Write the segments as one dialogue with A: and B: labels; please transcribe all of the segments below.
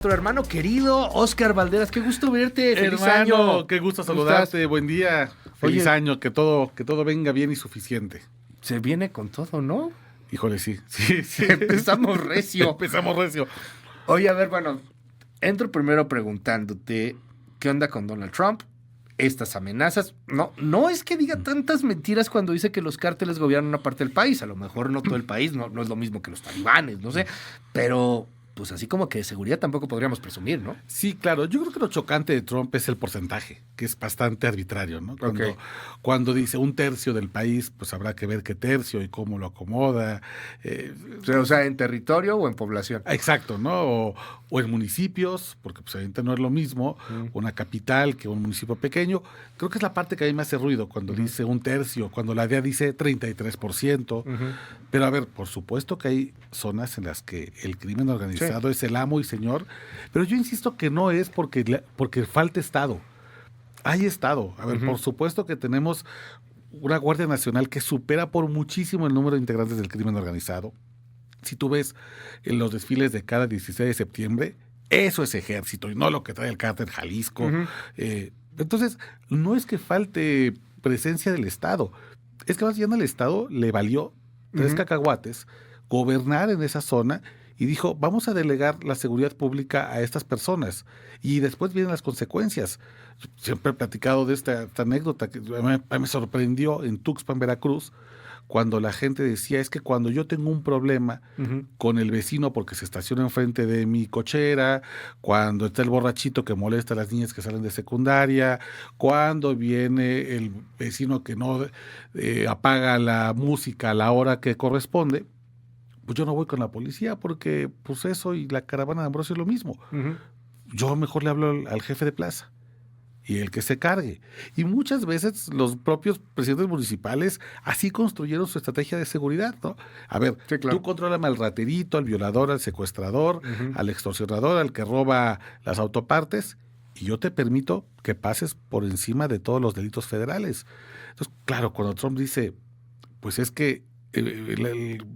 A: Nuestro hermano querido, Oscar Valderas, qué gusto verte, feliz
B: Hermano,
A: año.
B: qué gusto saludarte, buen día, feliz
A: Oye,
B: año, que todo venga bien y suficiente.
A: se viene con todo, ¿no?
B: Híjole, sí.
A: Empezamos recio.
B: Empezamos recio.
A: Oye, a ver, bueno, entro primero preguntándote, ¿qué onda con Donald Trump? Estas amenazas, no es que diga tantas mentiras cuando dice que los cárteles gobiernan una parte del país, a lo mejor no todo el país, no es lo mismo que los talibanes, no sé, pero pues así como que de seguridad tampoco podríamos presumir, ¿no?
B: Sí, claro, yo creo que lo chocante de Trump es el porcentaje, que es bastante arbitrario, ¿no?
A: Ok.
B: Cuando dice un tercio del país, pues habrá que ver qué tercio y cómo lo acomoda.
A: O sea, ¿en territorio o en población?
B: Exacto, ¿no? O en municipios, porque pues evidentemente no es lo mismo una capital que un municipio pequeño. Creo que es la parte que a mí me hace ruido cuando dice un tercio, cuando la DEA dice 33%. Pero a ver, por supuesto que hay zonas en las que el crimen organizado es el amo y señor, pero yo insisto que no es porque falta Estado. Hay Estado. A ver, por supuesto que tenemos una Guardia Nacional que supera por muchísimo el número de integrantes del crimen organizado. Si tú ves en los desfiles de cada 16 de septiembre, eso es ejército y no lo que trae el cártel Jalisco. Entonces, no es que falte presencia del Estado, es que más bien al Estado le valió tres cacahuates gobernar en esa zona y dijo, vamos a delegar la seguridad pública a estas personas y después vienen las consecuencias. Siempre he platicado de esta anécdota que me sorprendió en Tuxpan, Veracruz, cuando la gente decía, es que cuando yo tengo un problema con el vecino porque se estaciona enfrente de mi cochera, cuando está el borrachito que molesta a las niñas que salen de secundaria, cuando viene el vecino que no apaga la música a la hora que corresponde, pues yo no voy con la policía porque pues eso y la caravana de Ambrosio es lo mismo. Yo mejor le hablo al jefe de plaza y el que se cargue. Y muchas veces los propios presidentes municipales así construyeron su estrategia de seguridad, ¿no? A ver,
A: Sí, claro.
B: tú contrólame al raterito, al violador, al secuestrador, al extorsionador, al que roba las autopartes, y yo te permito que pases por encima de todos los delitos federales. Entonces, claro, cuando Trump dice, pues es que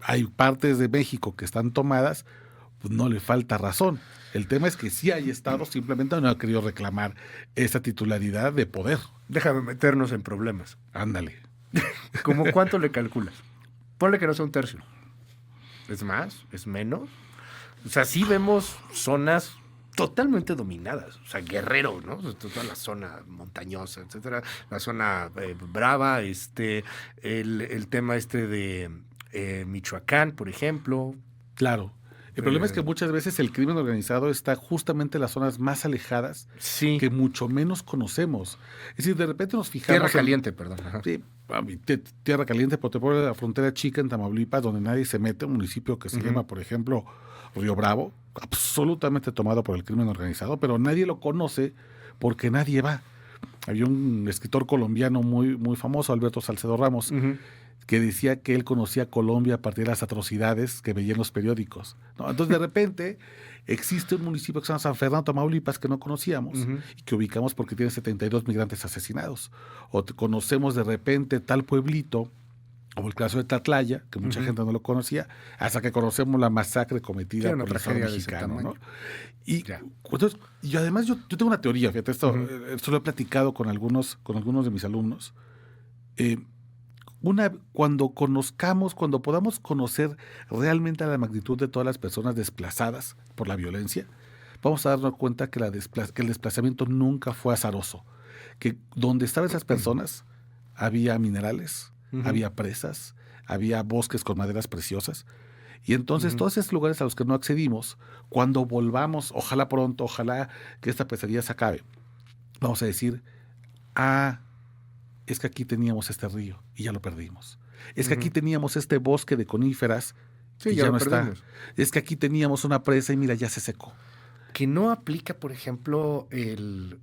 B: hay partes de México que están tomadas, pues no le falta razón. El tema es que sí hay estados, simplemente no ha querido reclamar esa titularidad de poder.
A: Déjame meternos en problemas.
B: Ándale.
A: ¿Cómo cuánto le calculas? Ponle que no sea un tercio. ¿Es más? ¿Es menos? O sea, sí vemos zonas totalmente dominadas. O sea, Guerrero, ¿no? Toda la zona montañosa, etcétera. La zona brava, el tema de Michoacán, por ejemplo.
B: Claro. El problema es que muchas veces el crimen organizado está justamente en las zonas más alejadas
A: Sí.
B: que mucho menos conocemos. Es decir, de repente nos fijamos...
A: Tierra Caliente, perdón. Ajá.
B: Sí, Tierra Caliente, pero te pongo la frontera chica en Tamaulipas, donde nadie se mete, un municipio que se llama, por ejemplo, Río Bravo, absolutamente tomado por el crimen organizado, pero nadie lo conoce porque nadie va. Había un escritor colombiano muy, muy famoso, Alberto Salcedo Ramos, que decía que él conocía Colombia a partir de las atrocidades que veía en los periódicos, ¿no? Entonces, de repente, existe un municipio que se llama San Fernando, Tamaulipas, que no conocíamos y que ubicamos porque tiene 72 migrantes asesinados. O conocemos de repente tal pueblito, como el caso de Tlatlaya, que mucha gente no lo conocía, hasta que conocemos la masacre cometida por el Estado mexicano, ¿no? Y entonces, y además yo tengo una teoría, fíjate, esto lo he platicado con algunos de mis alumnos. Cuando podamos conocer realmente la magnitud de todas las personas desplazadas por la violencia, vamos a darnos cuenta que el desplazamiento nunca fue azaroso, que donde estaban esas personas había minerales, había presas, había bosques con maderas preciosas, y entonces todos esos lugares a los que no accedimos, cuando volvamos, ojalá pronto, ojalá que esta pesadilla se acabe, vamos a decir, es que aquí teníamos este río y ya lo perdimos. Es que aquí teníamos este bosque de coníferas y ya no está. Es que aquí teníamos una presa y mira, ya se secó.
A: Que no aplica, por ejemplo, el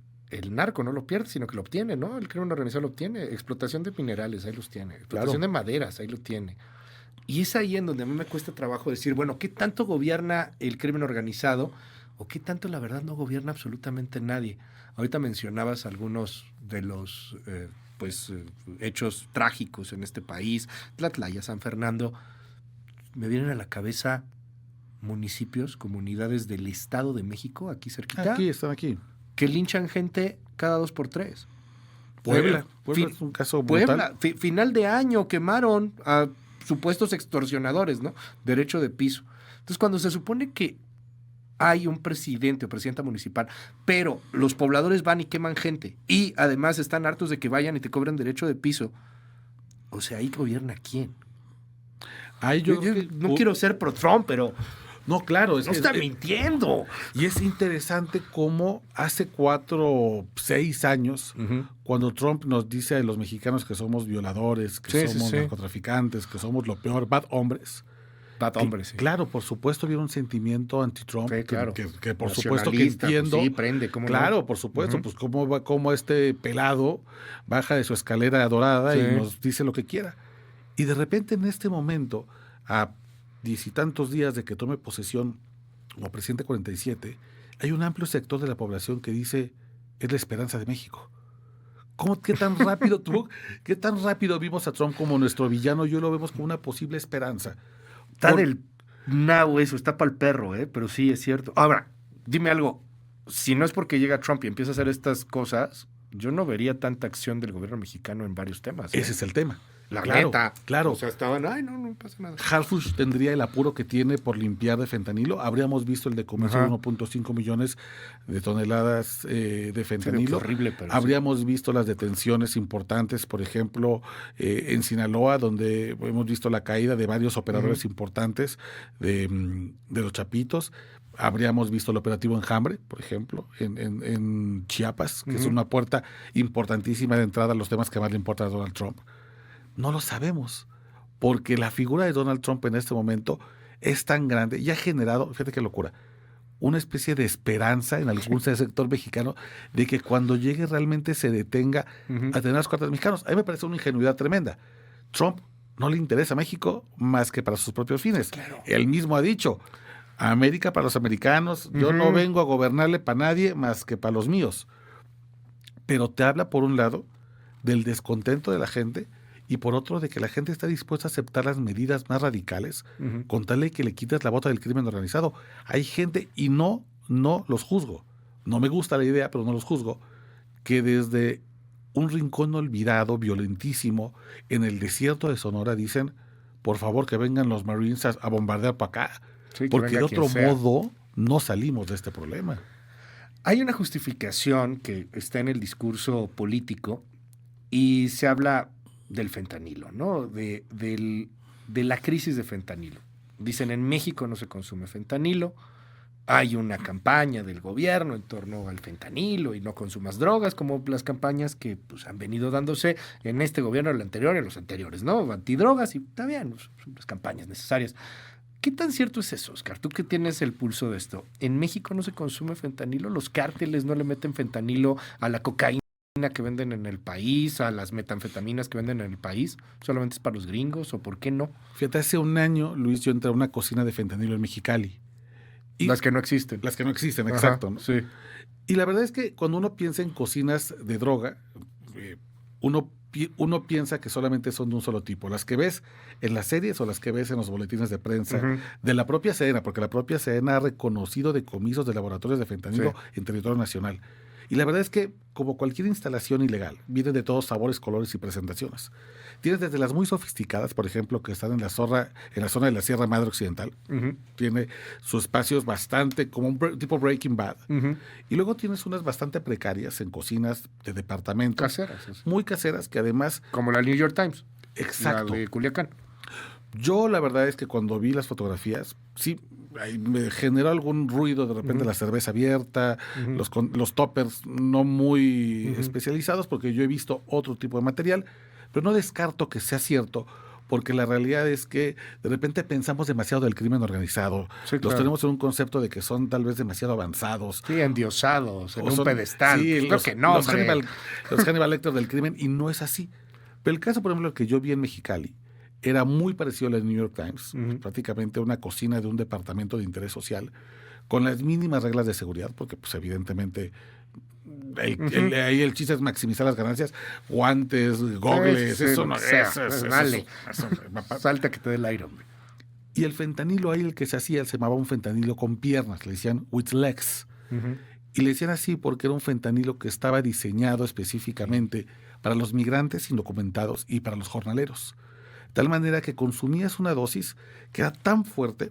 A: narco, no lo pierde, sino que lo obtiene, ¿no? El crimen organizado lo obtiene. Explotación de minerales, ahí los tiene. Explotación de maderas, ahí lo tiene. Y es ahí en donde a mí me cuesta trabajo decir, bueno, ¿qué tanto gobierna el crimen organizado o qué tanto la verdad no gobierna absolutamente nadie? Ahorita mencionabas algunos de los hechos trágicos en este país, Tlatlaya, San Fernando. Me vienen a la cabeza municipios, comunidades del Estado de México, aquí cerquita,
B: Están aquí.
A: que linchan gente cada 2 por 3.
B: Puebla es un caso
A: Puebla,
B: brutal.
A: final de año quemaron a supuestos extorsionadores, ¿no? Derecho de piso. Entonces, cuando se supone que hay un presidente o presidenta municipal, pero los pobladores van y queman gente y además están hartos de que vayan y te cobren derecho de piso, o sea, ¿ahí gobierna quién? Yo no quiero ser pro-Trump, pero
B: No, claro.
A: no está mintiendo.
B: Y es interesante cómo hace 4, 6 años, cuando Trump nos dice a los mexicanos que somos violadores, que somos narcotraficantes, que somos lo peor, bad hombres.
A: Sí.
B: Claro, por supuesto había un sentimiento anti-Trump,
A: Sí, claro.
B: que por supuesto que entiendo.
A: Pues sí, prende, ¿cómo
B: claro,
A: no?
B: por supuesto, pues cómo este pelado baja de su escalera dorada y nos dice lo que quiera. Y de repente en este momento, a 10 y tantos días de que tome posesión como presidente 47, hay un amplio sector de la población que dice, es la esperanza de México. ¿Qué tan rápido vimos a Trump como nuestro villano? Yo lo vemos como una posible esperanza.
A: Está del nabo eso, está para el perro, pero sí es cierto. Ahora, dime algo, si no es porque llega Trump y empieza a hacer estas cosas, yo no vería tanta acción del gobierno mexicano en varios temas.
B: Ese es el tema.
A: La neta.
B: Claro.
A: O sea, estaban, no pasa nada.
B: Harfuch tendría el apuro que tiene por limpiar de fentanilo. Habríamos visto el decomiso de 1.5 millones de toneladas de fentanilo.
A: Horrible, pero
B: Habríamos visto las detenciones importantes, por ejemplo, en Sinaloa, donde hemos visto la caída de varios operadores importantes de los Chapitos. Habríamos visto el operativo Enjambre, por ejemplo, en Chiapas, que es una puerta importantísima de entrada a los temas que más le importan a Donald Trump. No lo sabemos, porque la figura de Donald Trump en este momento es tan grande y ha generado, fíjate qué locura, una especie de esperanza en algún sector mexicano de que cuando llegue realmente se detenga a tener los cuartos mexicanos. A mí me parece una ingenuidad tremenda. Trump no le interesa a México más que para sus propios fines.
A: Claro.
B: Él mismo ha dicho, América para los americanos, yo no vengo a gobernarle para nadie más que para los míos. Pero te habla, por un lado, del descontento de la gente, y por otro, de que la gente está dispuesta a aceptar las medidas más radicales con tal de que le quites la bota del crimen organizado. Hay gente, y no los juzgo, no me gusta la idea, pero no los juzgo, que desde un rincón olvidado, violentísimo, en el desierto de Sonora dicen, por favor que vengan los Marines a bombardear para acá, porque de otro modo no salimos de este problema.
A: Hay una justificación que está en el discurso político y se habla del fentanilo, ¿no? De la crisis de fentanilo. Dicen, en México no se consume fentanilo, hay una campaña del gobierno en torno al fentanilo y no consumas drogas, como las campañas que pues, han venido dándose en este gobierno, el anterior y en los anteriores, ¿no? Antidrogas, y está bien, son las campañas necesarias. ¿Qué tan cierto es eso, Oscar? Tú que tienes el pulso de esto. ¿En México no se consume fentanilo? ¿Los cárteles no le meten fentanilo a la cocaína que venden en el país, a las metanfetaminas que venden en el país? ¿Solamente es para los gringos o por qué no?
B: Fíjate, hace un año, Luis, yo entré a una cocina de fentanilo en Mexicali.
A: Y las que no existen.
B: Las que no existen, exacto. ¿No?
A: Sí.
B: Y la verdad es que cuando uno piensa en cocinas de droga, uno piensa que solamente son de un solo tipo. Las que ves en las series o las que ves en los boletines de prensa de la propia Sedena, porque la propia Sedena ha reconocido decomisos de laboratorios de fentanilo en territorio nacional. Y la verdad es que, como cualquier instalación ilegal, vienen de todos sabores, colores y presentaciones. Tienes desde las muy sofisticadas, por ejemplo, que están en la zona de la Sierra Madre Occidental. Tiene sus espacios bastante, como un tipo Breaking Bad. Y luego tienes unas bastante precarias en cocinas de departamentos.
A: Caseras.
B: Muy caseras, que además...
A: Como la New York Times.
B: Exacto.
A: La de Culiacán.
B: Yo la verdad es que cuando vi las fotografías, sí, me generó algún ruido de repente la cerveza abierta, los toppers no muy especializados, porque yo he visto otro tipo de material, pero no descarto que sea cierto, porque la realidad es que de repente pensamos demasiado del crimen organizado.
A: Sí,
B: los tenemos en un concepto de que son tal vez demasiado avanzados.
A: Sí, endiosados, en un pedestal.
B: Sí,
A: creo que no,
B: los Hannibal Lecter del crimen, y no es así. Pero el caso, por ejemplo, que yo vi en Mexicali, era muy parecido a la New York Times, prácticamente una cocina de un departamento de interés social, con las mínimas reglas de seguridad, porque pues evidentemente ahí el chiste es maximizar las ganancias, guantes, gogles, eso no es.
A: Vale, salta que te dé el aire, hombre.
B: Y el fentanilo ahí, el que se hacía, se llamaba un fentanilo con piernas, le decían with legs. Y le decían así porque era un fentanilo que estaba diseñado específicamente para los migrantes indocumentados y para los jornaleros. De tal manera que consumías una dosis que era tan fuerte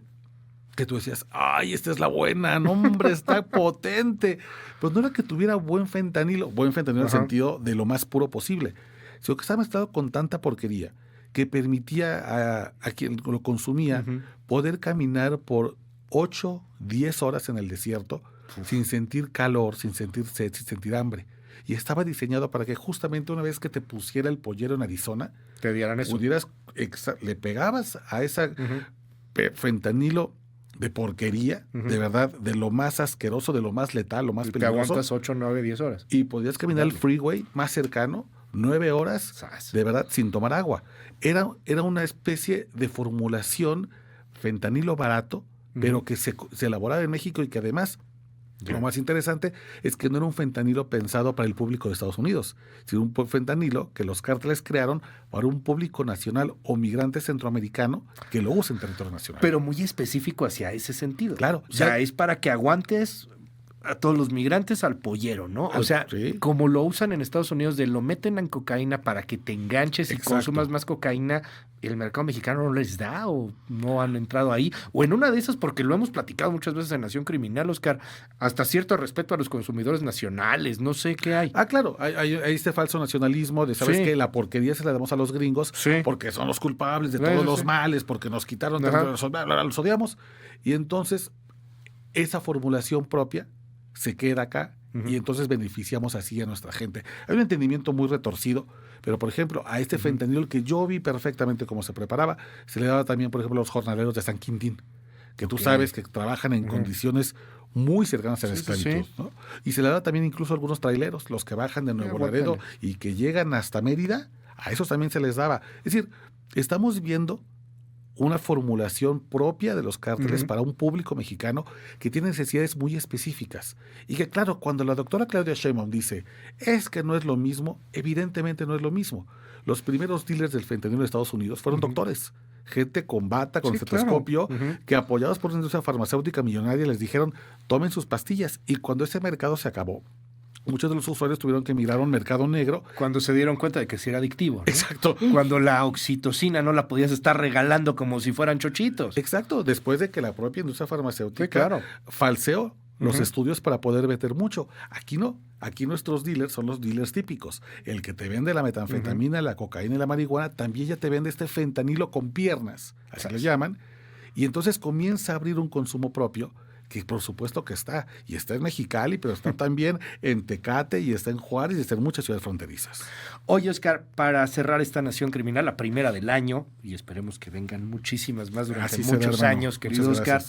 B: que tú decías, ¡ay, esta es la buena! ¡No, hombre, está potente! Pues no era que tuviera buen fentanilo en el sentido de lo más puro posible, sino que estaba mezclado con tanta porquería que permitía a quien lo consumía poder caminar por 8, 10 horas en el desierto sin sentir calor, sin sentir sed, sin sentir hambre. Y estaba diseñado para que justamente una vez que te pusiera el pollero en Arizona,
A: te dieran eso.
B: Le pegabas a esa fentanilo de porquería, de verdad, de lo más asqueroso, de lo más letal, lo más
A: y
B: peligroso.
A: Te aguantas 8, 9, 10 horas.
B: Y podías caminar el freeway más cercano, 9 horas, de verdad, sin tomar agua. Era una especie de formulación fentanilo barato, pero que se elaboraba en México y que además, lo más interesante es que no era un fentanilo pensado para el público de Estados Unidos, sino un fentanilo que los cárteles crearon para un público nacional o migrante centroamericano que lo usa en territorio nacional.
A: Pero muy específico hacia ese sentido.
B: Claro.
A: O sea, es para que aguantes a todos los migrantes al pollero, ¿no? O sea, como lo usan en Estados Unidos, de lo meten en cocaína para que te enganches y consumas más cocaína, el mercado mexicano no les da o no han entrado ahí. O en una de esas, porque lo hemos platicado muchas veces en Nación Criminal, Oscar, hasta cierto respeto a los consumidores nacionales, no sé qué hay.
B: Claro, hay este falso nacionalismo de, ¿sabes qué? La porquería se la damos a los gringos porque son los culpables de todos los males, porque nos quitaron, los odiamos. Y entonces, esa formulación propia se queda acá y entonces beneficiamos así a nuestra gente. Hay un entendimiento muy retorcido, pero por ejemplo, a este fentanilo que yo vi perfectamente cómo se preparaba, se le daba también, por ejemplo, a los jornaleros de San Quintín, que tú sabes que trabajan en condiciones muy cercanas a la esclavitud, ¿no? Y se le daba también incluso a algunos traileros, los que bajan de Nuevo Laredo y que llegan hasta Mérida, a esos también se les daba. Es decir, estamos viendo una formulación propia de los cárteles para un público mexicano que tiene necesidades muy específicas. Y que claro, cuando la doctora Claudia Sheinbaum dice, es que no es lo mismo, evidentemente no es lo mismo. Los primeros dealers del fentanilo de Estados Unidos fueron doctores, gente con bata, con estetoscopio, que apoyados por una industria farmacéutica millonaria les dijeron, tomen sus pastillas. Y cuando ese mercado se acabó, muchos de los usuarios tuvieron que emigrar a un mercado negro.
A: Cuando se dieron cuenta de que sí era adictivo, ¿no?
B: Exacto.
A: Cuando la oxitocina no la podías estar regalando como si fueran chochitos.
B: Exacto. Después de que la propia industria farmacéutica falseó los estudios para poder meter mucho. Aquí no. Aquí nuestros dealers son los dealers típicos. El que te vende la metanfetamina, la cocaína y la marihuana, también ya te vende este fentanilo con piernas. Así le llaman. Y entonces comienza a abrir un consumo propio que por supuesto que está, y está en Mexicali, pero está también en Tecate, y está en Juárez, y está en muchas ciudades fronterizas.
A: Oye, Oscar, para cerrar esta Nación Criminal, la primera del año, y esperemos que vengan muchísimas más durante muchos años, querido Oscar.